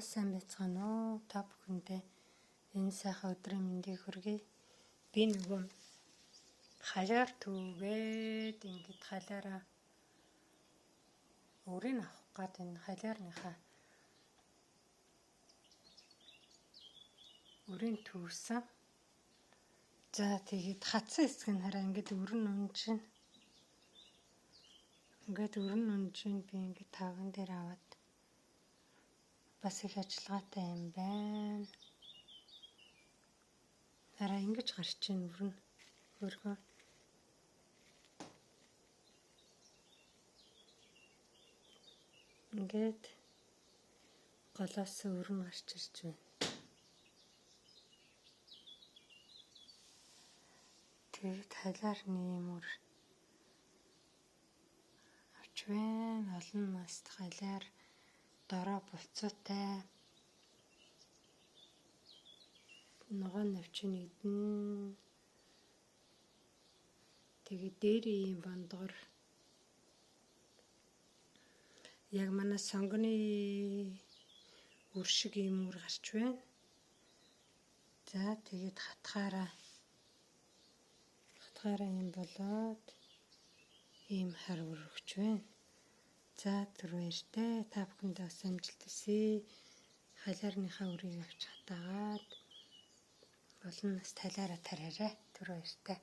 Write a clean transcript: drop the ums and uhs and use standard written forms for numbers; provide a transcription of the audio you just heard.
Сайн байцгаана уу? Та бүхэндээ энэ сайхан өдрийн мэндийг хүргэе. Би нөгөө халяар түүгээд ингээд халиараа өрийг авах гээд энэ халиарныхаа өрийг түүсэн. За тэгээд хатсан хэсэг нь хараа ингээд өрн унжин. Ингээд өрн унжин би ингээд тавган дээр аваад бас их ажиллагаатай юм байна. Хараа ингэж гарч ийн өрн хөргөө. Ингээд голоос өрн гарч ирж байна. Тэгээд халиарны юм өр авч байна. Олон наст халиар дороо буцуутай. Ногоо навчин идэн. Тэгээд дээрээ юм бондгор яг манай сонгоны үр шиг юм үр гарч байна. За тэгээд хатгаараа юм болоод ийм хар өргөж байна. За түр баяртай. Та бүхэндээ бас амжилт хүсье. Халиарныхаа үрийг авч хатаагаад олон нас талаараа тараарай. Түр баяртай.